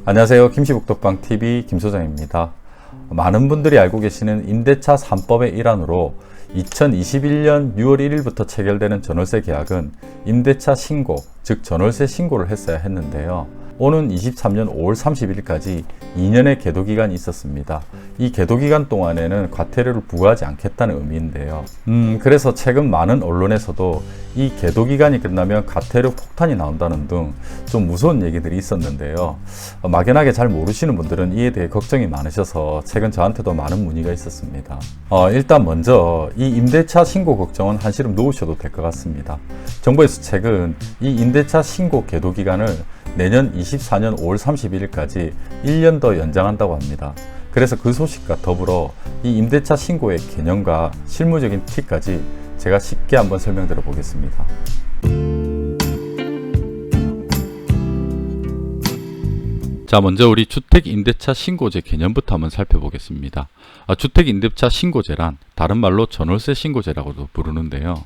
안녕하세요. 김씨북덕방TV 김소장입니다. 많은 분들이 알고 계시는 임대차 3법의 일환으로 2021년 6월 1일부터 체결되는 전월세 계약은 임대차 신고, 즉 전월세 신고를 했어야 했는데요. 오는 23년 5월 31일까지 2년의 계도기간이 있었습니다. 이 계도기간 동안에는 과태료를 부과하지 않겠다는 의미인데요. 그래서 최근 많은 언론에서도 이 계도기간이 끝나면 과태료 폭탄이 나온다는 등 좀 무서운 얘기들이 있었는데요. 막연하게 잘 모르시는 분들은 이에 대해 걱정이 많으셔서 최근 저한테도 많은 문의가 있었습니다. 일단 먼저 이 임대차 신고 걱정은 한시름 놓으셔도 될 것 같습니다. 정부에서 최근 이 임대차 신고 계도기간을 내년 24년 5월 31일까지 1년 더 연장한다고 합니다. 그래서 그 소식과 더불어 이 임대차 신고의 개념과 실무적인 팁까지 제가 쉽게 한번 설명드려 보겠습니다. 자, 먼저 우리 주택임대차 신고제 개념부터 한번 살펴보겠습니다. 주택임대차 신고제란 다른 말로 전월세 신고제라고도 부르는데요.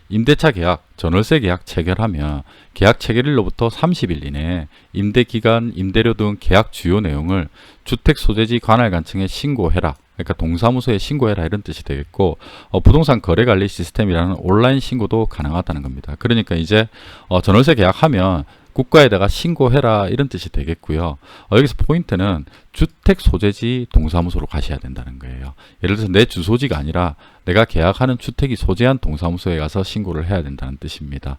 임대차 계약, 전월세 계약 체결하면 계약 체결일로부터 30일 이내에 임대기간, 임대료 등 계약 주요 내용을 주택소재지 관할관청에 신고해라. 그러니까 동사무소에 신고해라 이런 뜻이 되겠고, 부동산 거래관리 시스템이라는 온라인 신고도 가능하다는 겁니다. 그러니까 이제 전월세 계약하면 국가에다가 신고해라 이런 뜻이 되겠고요. 여기서 포인트는 주택 소재지 동사무소로 가셔야 된다는 거예요. 예를 들어서 내 주소지가 아니라 내가 계약하는 주택이 소재한 동사무소에 가서 신고를 해야 된다는 뜻입니다.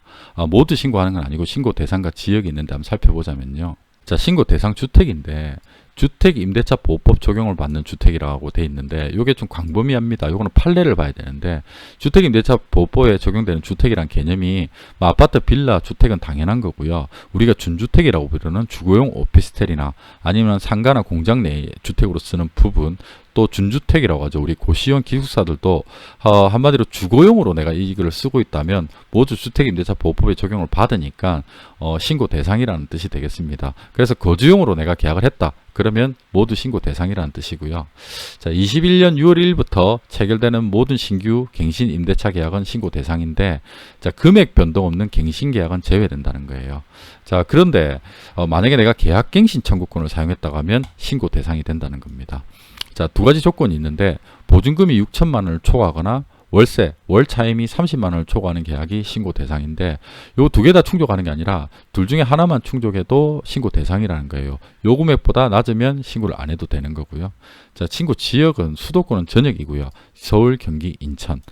모두 신고하는 건 아니고 신고 대상과 지역이 있는데 한번 살펴보자면요. 자, 신고 대상 주택인데 주택임대차보호법 적용을 받는 주택이라고 돼 있는데 이게 좀 광범위합니다. 요거는 판례를 봐야 되는데 주택임대차보호법에 적용되는 주택이란 개념이 아파트, 빌라, 주택은 당연한 거고요. 우리가 준주택이라고 부르는 주거용 오피스텔이나 아니면 상가나 공장 내의 주택으로 쓰는 부분, 또 준주택이라고 하죠. 우리 고시원 기숙사들도 한마디로 주거용으로 내가 이걸 쓰고 있다면 모두 주택임대차보호법에 적용을 받으니까 신고 대상이라는 뜻이 되겠습니다. 그래서 거주용으로 내가 계약을 했다. 그러면 모두 신고 대상이라는 뜻이고요. 자, 21년 6월 1일부터 체결되는 모든 신규 갱신 임대차 계약은 신고 대상인데, 자, 금액 변동 없는 갱신 계약은 제외된다는 거예요. 자, 그런데 만약에 내가 계약 갱신 청구권을 사용했다고 하면 신고 대상이 된다는 겁니다. 자, 두 가지 조건이 있는데 보증금이 6천만 원을 초과하거나 월세, 월 차임이 30만 원을 초과하는 계약이 신고 대상인데 요 두 개 다 충족하는 게 아니라 둘 중에 하나만 충족해도 신고 대상이라는 거예요. 요 금액보다 낮으면 신고를 안 해도 되는 거고요. 자, 신고 지역은 수도권은 전역이고요. 서울, 경기, 인천,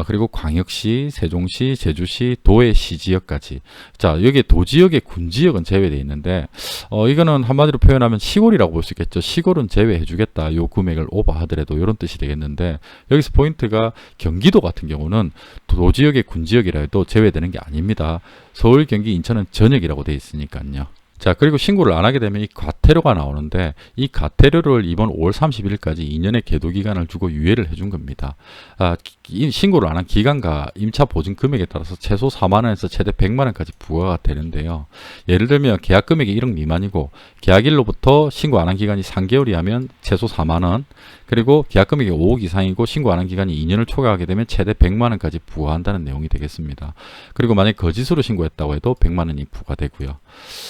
그리고 광역시, 세종시, 제주시, 도의시 지역까지. 자, 여기 도지역의 군지역은 제외되어 있는데 이거는 한마디로 표현하면 시골이라고 볼 수 있겠죠. 시골은 제외해 주겠다. 요 금액을 오버하더라도 이런 뜻이 되겠는데 여기서 포인트가 경기도 같은 경우는 도지역의 군지역이라 해도 제외되는 게 아닙니다. 서울, 경기, 인천은 전역이라고 되어 있으니까요. 자, 그리고 신고를 안 하게 되면 이 과태료가 나오는데 이 과태료를 이번 5월 31일까지 2년의 계도기간을 주고 유예를 해준 겁니다. 이 신고를 안 한 기간과 임차 보증 금액에 따라서 최소 4만 원에서 최대 100만 원까지 부과가 되는데요. 예를 들면 계약 금액이 1억 미만이고 계약일로부터 신고 안 한 기간이 3개월이 하면 최소 4만 원, 그리고 계약 금액이 5억 이상이고 신고 안 한 기간이 2년을 초과하게 되면 최대 100만 원까지 부과한다는 내용이 되겠습니다. 그리고 만약 거짓으로 신고했다고 해도 100만 원이 부과되고요.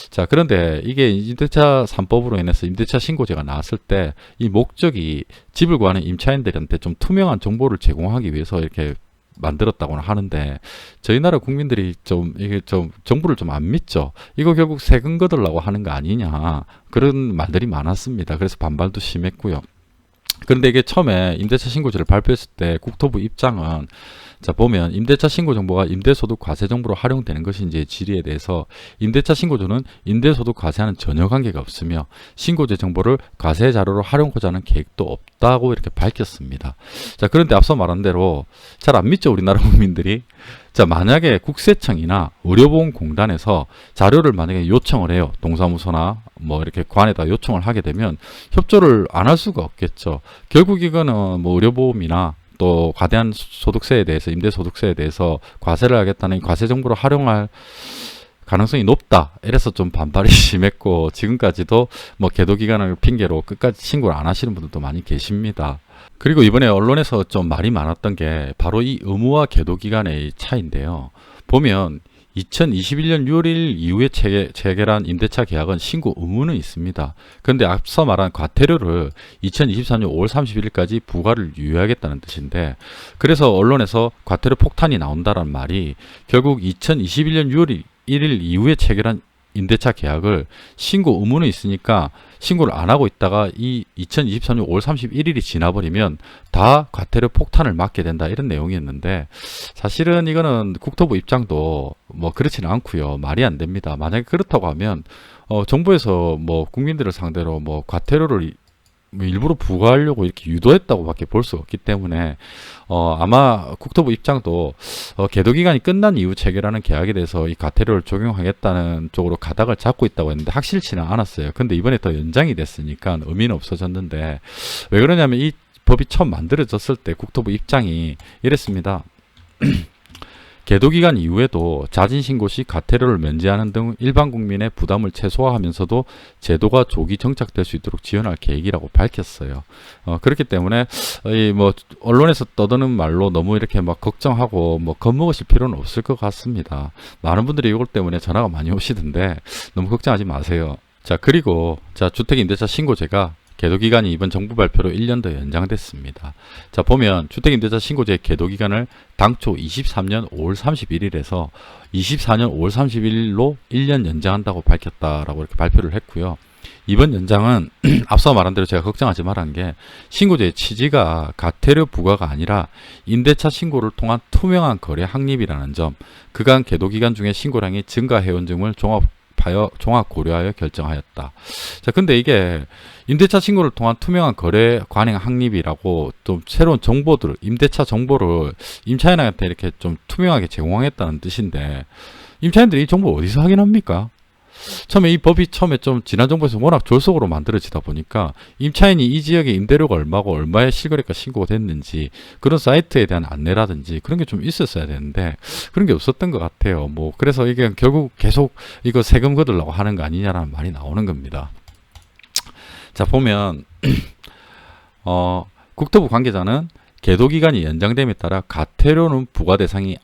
자, 그런데 이게 임대차 3법으로 인해서 임대차 신고제가 나왔을 때 이 목적이 집을 구하는 임차인들한테 좀 투명한 정보를 제공하기 위해서 이렇게 만들었다고는 하는데 저희 나라 국민들이 이게 정부를 좀 안 믿죠. 이거 결국 세금 거들라고 하는 거 아니냐, 그런 말들이 많았습니다. 그래서 반발도 심했고요. 그런데 이게 처음에 임대차 신고제를 발표했을 때 국토부 입장은, 자, 보면 임대차 신고 정보가 임대소득 과세 정보로 활용되는 것인지의 질의에 대해서 임대차 신고조는 임대소득 과세와는 전혀 관계가 없으며 신고제 정보를 과세 자료로 활용하고자 하는 계획도 없다고 이렇게 밝혔습니다. 자, 그런데 앞서 말한 대로 잘 안 믿죠, 우리나라 국민들이. 자, 만약에 국세청이나 의료보험공단에서 자료를 만약에 요청을 해요. 동사무소나 뭐 이렇게 관에다 요청을 하게 되면 협조를 안 할 수가 없겠죠. 결국 이거는 뭐 의료보험이나 또 과대한 소득세에 대해서, 임대소득세에 대해서 과세를 하겠다는 과세 정보를 활용할 가능성이 높다. 이래서 좀 반발이 심했고 지금까지도 뭐 계도기간을 핑계로 끝까지 신고를 안 하시는 분들도 많이 계십니다. 그리고 이번에 언론에서 좀 말이 많았던 게 바로 이 의무와 계도기간의 차이인데요. 보면 2021년 6월 1일 이후에 체결한 임대차 계약은 신고 의무는 있습니다. 그런데 앞서 말한 과태료를 2024년 5월 31일까지 부과를 유예하겠다는 뜻인데, 그래서 언론에서 과태료 폭탄이 나온다는 말이 결국 2021년 6월 1일 이후에 체결한 임대차 계약을 신고 의무는 있으니까 신고를 안 하고 있다가 이 2023년 5월 31일이 지나버리면 다 과태료 폭탄을 맞게 된다, 이런 내용이었는데, 사실은 이거는 국토부 입장도 뭐 그렇지는 않고요. 말이 안 됩니다. 만약에 그렇다고 하면 정부에서 뭐 국민들을 상대로 뭐 과태료를 뭐 일부러 부과하려고 이렇게 유도했다고밖에 볼 수가 없기 때문에 아마 국토부 입장도 계도 기간이 끝난 이후 체결하는 계약에 대해서 이 과태료를 적용하겠다는 쪽으로 가닥을 잡고 있다고 했는데 확실치는 않았어요. 근데 이번에 더 연장이 됐으니까 의미는 없어졌는데, 왜 그러냐면 이 법이 처음 만들어졌을 때 국토부 입장이 이랬습니다. 계도기간 이후에도 자진신고 시 과태료를 면제하는 등 일반 국민의 부담을 최소화하면서도 제도가 조기 정착될 수 있도록 지원할 계획이라고 밝혔어요. 그렇기 때문에 뭐 언론에서 떠드는 말로 너무 이렇게 막 걱정하고 뭐 겁먹으실 필요는 없을 것 같습니다. 많은 분들이 이걸 때문에 전화가 많이 오시던데 너무 걱정하지 마세요. 자, 그리고 주택임대차 신고제가 계도기간이 이번 정부 발표로 1년 더 연장됐습니다. 자, 보면 주택임대차 신고제 계도기간을 당초 23년 5월 31일에서 24년 5월 31일로 1년 연장한다고 밝혔다라고 이렇게 발표를 했고요. 이번 연장은 앞서 말한 대로 제가 걱정하지 말한 게, 신고제의 취지가 과태료 부과가 아니라 임대차 신고를 통한 투명한 거래 확립이라는 점, 그간 계도기간 중에 신고량이 증가해온 점을 종합 고려하여 결정하였다. 자, 근데 이게 임대차 신고를 통한 투명한 거래 관행 확립이라고 또 새로운 정보들, 임대차 정보를 임차인한테 이렇게 좀 투명하게 제공하겠다는 뜻인데, 임차인들이 이 정보 어디서 확인합니까? 처음에 이 법이 좀 지난 정부에서 워낙 졸속으로 만들어지다 보니까 임차인이 이 지역의 임대료가 얼마고 얼마의 실거래가 신고가 됐는지 그런 사이트에 대한 안내라든지 그런 게 좀 있었어야 되는데 그런 게 없었던 것 같아요. 뭐 그래서 이게 결국 계속 이거 세금 거들라고 하는 거 아니냐라는 말이 나오는 겁니다. 자, 보면 국토부 관계자는 계도기간이 연장됨에 따라 과태료는 부과 대상이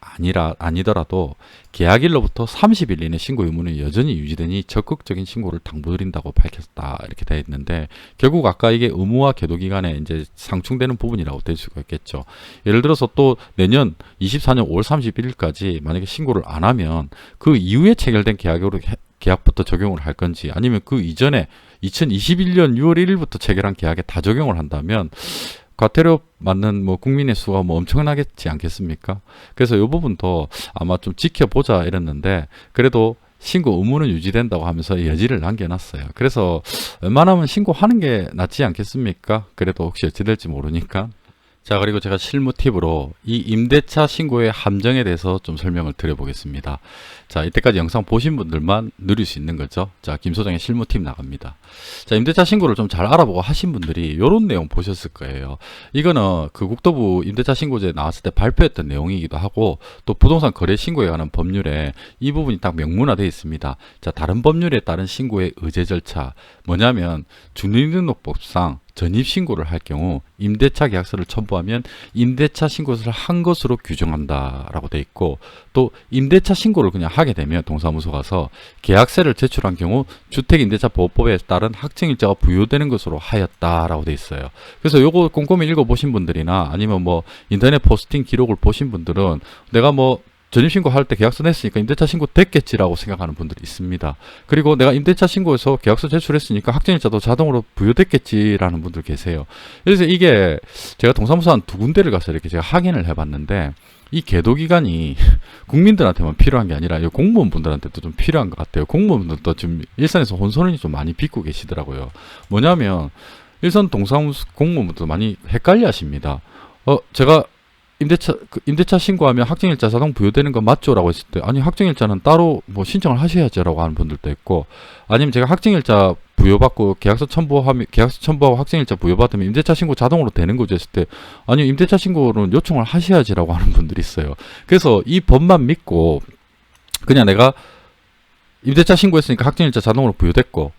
아니더라도 계약일로부터 30일 이내 신고 의무는 여전히 유지되니 적극적인 신고를 당부드린다고 밝혔다, 이렇게 되어 있는데, 결국 아까 이게 의무와 계도기간에 이제 상충되는 부분이라고 될 수가 있겠죠. 예를 들어서 또 내년 24년 5월 31일까지 만약에 신고를 안 하면 그 이후에 체결된 계약부터 적용을 할 건지, 아니면 그 이전에 2021년 6월 1일부터 체결한 계약에 다 적용을 한다면 과태료 맞는 뭐 국민의 수가 뭐 엄청나겠지 않겠습니까? 그래서 이 부분도 아마 좀 지켜보자 이랬는데, 그래도 신고 의무는 유지된다고 하면서 여지를 남겨놨어요. 그래서 웬만하면 신고하는 게 낫지 않겠습니까? 그래도 혹시 어찌 될지 모르니까. 자, 그리고 제가 실무 팁으로 이 임대차 신고의 함정에 대해서 좀 설명을 드려보겠습니다. 자, 이때까지 영상 보신 분들만 누릴 수 있는 거죠. 자, 김 소장의 실무 팁 나갑니다. 자, 임대차 신고를 좀 잘 알아보고 하신 분들이 이런 내용 보셨을 거예요. 이거는 그 국토부 임대차 신고제 나왔을 때 발표했던 내용이기도 하고, 또 부동산 거래 신고에 관한 법률에 이 부분이 딱 명문화되어 있습니다. 자, 다른 법률에 따른 신고의 의제 절차, 뭐냐면 주민등록법상 전입신고를 할 경우 임대차 계약서를 첨부하면 임대차 신고를 한 것으로 규정한다라고 돼 있고, 또 임대차 신고를 그냥 하게 되면 동사무소 가서 계약서를 제출한 경우 주택임대차보호법에 따른 확정일자가 부여되는 것으로 하였다라고 돼 있어요. 그래서 요거 꼼꼼히 읽어보신 분들이나 아니면 뭐 인터넷 포스팅 기록을 보신 분들은 내가 뭐 전입신고 할 때 계약서 냈으니까 임대차 신고 됐겠지라고 생각하는 분들이 있습니다. 그리고 내가 임대차 신고에서 계약서 제출했으니까 확정일자도 자동으로 부여됐겠지라는 분들 계세요. 그래서 이게 제가 동사무소 한 2군데를 가서 이렇게 제가 확인을 해봤는데, 이 계도기간이 국민들한테만 필요한 게 아니라 공무원분들한테도 좀 필요한 것 같아요. 공무원분들도 지금 일선에서 혼선을 좀 많이 빚고 계시더라고요. 뭐냐면 일선 동사무소 공무원분들도 많이 헷갈려 하십니다. 제가 임대차 신고하면 확정일자 자동 부여되는 거 맞죠? 라고 했을 때, 아니 확정일자는 따로 뭐 신청을 하셔야죠 라고 하는 분들도 있고, 아니면 제가 확정일자 부여받고 계약서 첨부하고 확정일자 부여받으면 임대차 신고 자동으로 되는 거죠 했을 때, 아니 임대차 신고는 요청을 하셔야지 라고 하는 분들이 있어요. 그래서 이 법만 믿고 그냥 내가 임대차 신고했으니까 확정일자 자동으로 부여됐고,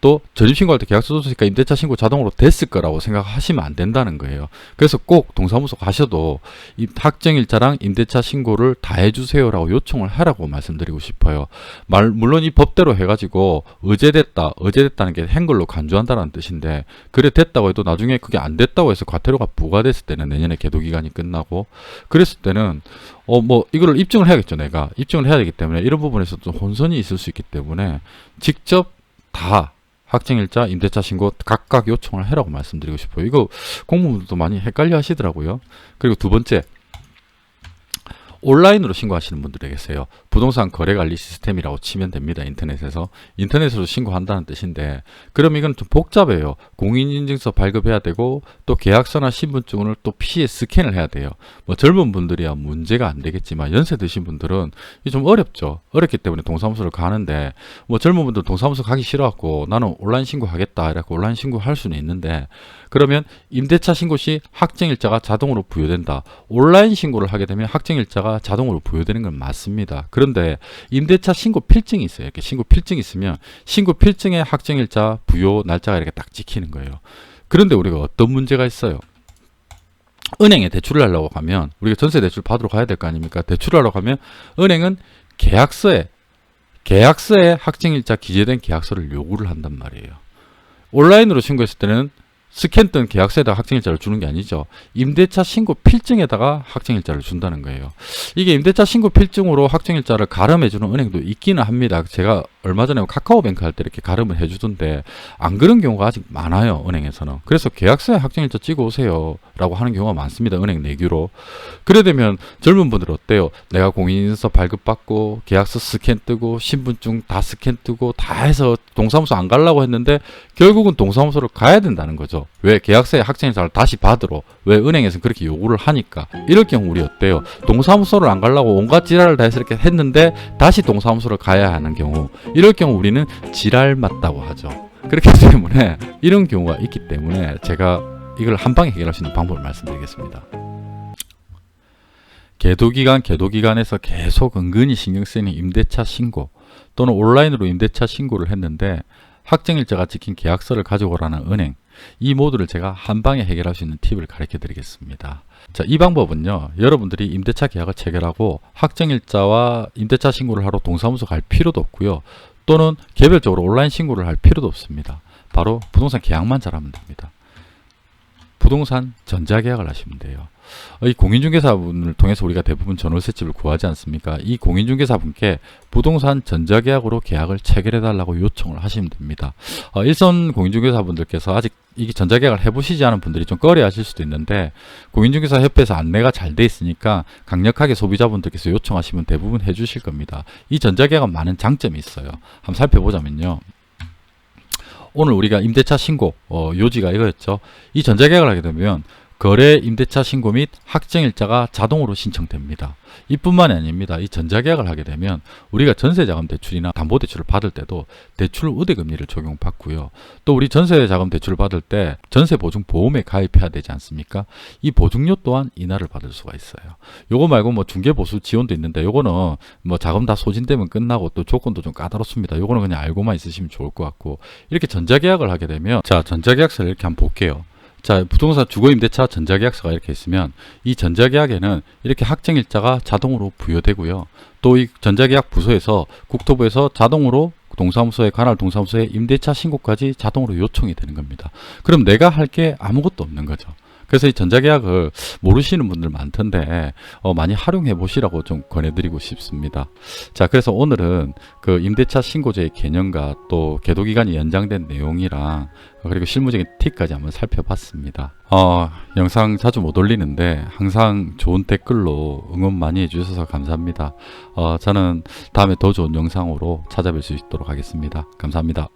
또 전입신고할 때 계약서 줬으니까 임대차 신고 자동으로 됐을 거라고 생각하시면 안 된다는 거예요. 그래서 꼭 동사무소 가셔도 이 확정일자랑 임대차 신고를 다 해주세요라고 요청을 하라고 말씀드리고 싶어요. 물론 이 법대로 해가지고 어제됐다는 게 한글로 간주한다는 뜻인데, 그래 됐다고 해도 나중에 그게 안 됐다고 해서 과태료가 부과됐을 때는 내년에 계도기간이 끝나고 그랬을 때는 뭐 이거를 입증을 해야겠죠. 내가 입증을 해야 되기 때문에 이런 부분에서 좀 혼선이 있을 수 있기 때문에 직접 다 확정일자, 임대차 신고 각각 요청을 해라고 말씀드리고 싶어요. 이거 공무원들도 많이 헷갈려 하시더라고요. 그리고 두 번째, 온라인으로 신고하시는 분들이 계세요. 부동산 거래관리 시스템이라고 치면 됩니다. 인터넷으로 신고한다는 뜻인데, 그럼 이건 좀 복잡해요. 공인인증서 발급해야 되고 또 계약서나 신분증을 또 PC에 스캔을 해야 돼요. 뭐 젊은 분들이야 문제가 안 되겠지만 연세 드신 분들은 이게 좀 어렵죠. 어렵기 때문에 동사무소를 가는데, 뭐 젊은 분들 동사무소 가기 싫어갖고 나는 온라인 신고하겠다 이래갖고 온라인 신고할 수는 있는데, 그러면 임대차 신고 시 확정일자가 자동으로 부여된다. 온라인 신고를 하게 되면 확정일자가 자동으로 부여되는 건 맞습니다. 그런데 임대차 신고 필증이 있어요. 이렇게 신고 필증이 있으면 신고 필증에 확정일자 부여 날짜가 이렇게 딱 찍히는 거예요. 그런데 우리가 어떤 문제가 있어요? 은행에 대출을 하려고 하면, 우리가 전세 대출 받으러 가야 될 거 아닙니까? 대출을 하려고 하면 은행은 계약서에 확정일자 기재된 계약서를 요구를 한단 말이에요. 온라인으로 신고했을 때는 스캔 뜬 계약서에다가 확정일자를 주는 게 아니죠. 임대차 신고 필증에다가 확정일자를 준다는 거예요. 이게 임대차 신고 필증으로 확정일자를 가름해주는 은행도 있기는 합니다. 제가 얼마 전에 카카오뱅크 할 때 이렇게 가름을 해주던데 안 그런 경우가 아직 많아요. 은행에서는. 그래서 계약서에 확정일자 찍어 오세요 라고 하는 경우가 많습니다. 은행 내규로. 그래 되면 젊은 분들 어때요? 내가 공인인증서 발급받고 계약서 스캔 뜨고 신분증 다 스캔 뜨고 다 해서 동사무소 안 가려고 했는데 결국은 동사무소를 가야 된다는 거죠. 왜? 계약서에 확정일자를 다시 받으러. 왜? 은행에서는 그렇게 요구를 하니까. 이럴 경우 우리 어때요? 동사무소를 안 가려고 온갖 지랄을 다 해서 이렇게 했는데 다시 동사무소를 가야 하는 경우, 이럴 경우 우리는 지랄 맞다고 하죠. 그렇기 때문에 이런 경우가 있기 때문에 제가 이걸 한 방에 해결할 수 있는 방법을 말씀드리겠습니다. 계도기간에서 계속 은근히 신경 쓰이는 임대차 신고, 또는 온라인으로 임대차 신고를 했는데 확정일자가 찍힌 계약서를 가져오라는 은행, 이 모두를 제가 한 방에 해결할 수 있는 팁을 가르쳐 드리겠습니다. 자, 이 방법은요, 여러분들이 임대차 계약을 체결하고 확정일자와 임대차 신고를 하러 동사무소 갈 필요도 없고요, 또는 개별적으로 온라인 신고를 할 필요도 없습니다. 바로 부동산 계약만 잘하면 됩니다. 부동산 전자계약을 하시면 돼요. 이 공인중개사분을 통해서 우리가 대부분 전월세집을 구하지 않습니까? 이 공인중개사분께 부동산 전자계약으로 계약을 체결해 달라고 요청을 하시면 됩니다. 일선 공인중개사분들께서 아직 이 전자계약을 해보시지 않은 분들이 좀 꺼려 하실 수도 있는데, 공인중개사 협회에서 안내가 잘 돼 있으니까 강력하게 소비자분들께서 요청하시면 대부분 해주실 겁니다. 이 전자계약은 많은 장점이 있어요. 한번 살펴보자면요, 오늘 우리가 임대차 신고 요지가 이거였죠. 이 전자계약을 하게 되면 거래 임대차 신고 및 확정일자가 자동으로 신청됩니다. 이뿐만이 아닙니다. 이 전자계약을 하게 되면 우리가 전세자금 대출이나 담보대출을 받을 때도 대출 우대금리를 적용받고요. 또 우리 전세자금 대출을 받을 때 전세보증보험에 가입해야 되지 않습니까? 이 보증료 또한 인하를 받을 수가 있어요. 요거 말고 뭐 중개보수 지원도 있는데, 요거는 뭐 자금 다 소진되면 끝나고 또 조건도 좀 까다롭습니다. 요거는 그냥 알고만 있으시면 좋을 것 같고, 이렇게 전자계약을 하게 되면, 자, 전자계약서를 이렇게 한번 볼게요. 자, 부동산 주거임대차 전자계약서가 이렇게 있으면 이 전자계약에는 이렇게 확정일자가 자동으로 부여되고요. 또 이 전자계약 부서에서 국토부에서 자동으로 동사무소에, 관할 동사무소에 임대차 신고까지 자동으로 요청이 되는 겁니다. 그럼 내가 할 게 아무것도 없는 거죠. 그래서 이 전자계약을 모르시는 분들 많던데 많이 활용해 보시라고 좀 권해드리고 싶습니다. 자, 그래서 오늘은 그 임대차 신고제의 개념과 또 계도기간이 연장된 내용이랑 그리고 실무적인 팁까지 한번 살펴봤습니다. 영상 자주 못 올리는데 항상 좋은 댓글로 응원 많이 해주셔서 감사합니다. 저는 다음에 더 좋은 영상으로 찾아뵐 수 있도록 하겠습니다. 감사합니다.